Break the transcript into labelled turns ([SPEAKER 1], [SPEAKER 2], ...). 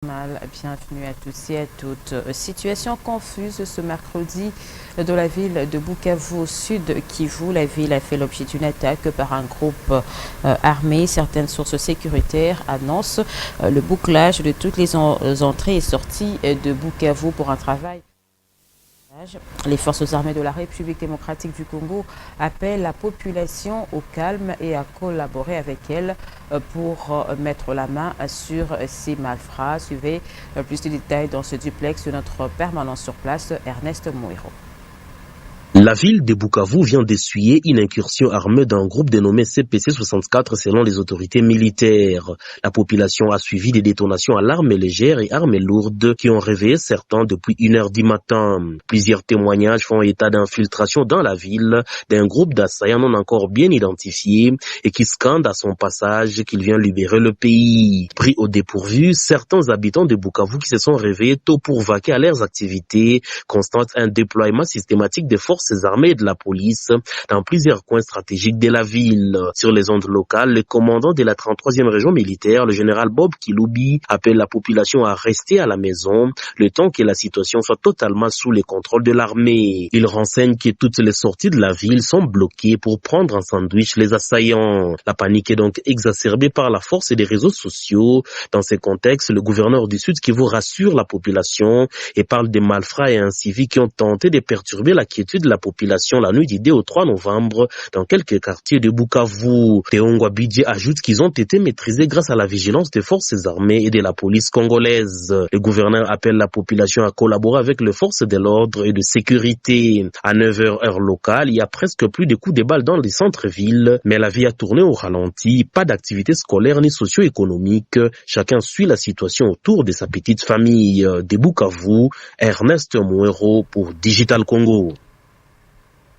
[SPEAKER 1] Bienvenue à tous et à toutes. Situation confuse ce mercredi dans la ville de Bukavu au sud Kivu. La ville a fait l'objet d'une attaque par un groupe armé. Certaines sources sécuritaires annoncent le bouclage de toutes les entrées et sorties de Bukavu pour un travail. Les forces armées de la République démocratique du Congo appellent la population au calme et à collaborer avec elle pour mettre la main sur ces malfrats. Suivez plus de détails dans ce duplex de notre permanent sur place, Ernest Mouiro.
[SPEAKER 2] La ville de Bukavu vient d'essuyer une incursion armée d'un groupe dénommé CPC 64 selon les autorités militaires. La population a suivi des détonations à l'arme légère et armes lourdes qui ont réveillé certains depuis 1h du matin. Plusieurs témoignages font état d'infiltration dans la ville d'un groupe d'assaillants non encore bien identifiés et qui scandent à son passage qu'il vient libérer le pays. Pris au dépourvu, certains habitants de Bukavu qui se sont réveillés tôt pour vaquer à leurs activités constatent un déploiement systématique des forces armées et de la police dans plusieurs coins stratégiques de la ville. Sur les ondes locales, le commandant de la 33e région militaire, le général Bob Kiloubi, appelle la population à rester à la maison le temps que la situation soit totalement sous le contrôle de l'armée. Il renseigne que toutes les sorties de la ville sont bloquées pour prendre en sandwich les assaillants. La panique est donc exacerbée par la force des réseaux sociaux. Dans ce contexte, le gouverneur du Sud Kivu rassure la population et parle des malfrats et inciviques qui ont tenté de perturber la quiétude de la population la nuit du 2 au 3 novembre dans quelques quartiers de Bukavu. Théongo Abidji ajoute qu'ils ont été maîtrisés grâce à la vigilance des forces armées et de la police congolaise. Le gouverneur appelle la population à collaborer avec les forces de l'ordre et de sécurité. À 9h heure locale, il y a presque plus de coups de balles dans les centres-villes, mais la vie a tourné au ralenti, pas d'activité scolaire ni socio-économique. Chacun suit la situation autour de sa petite famille. De Bukavu, Ernest Mouero pour Digital Congo.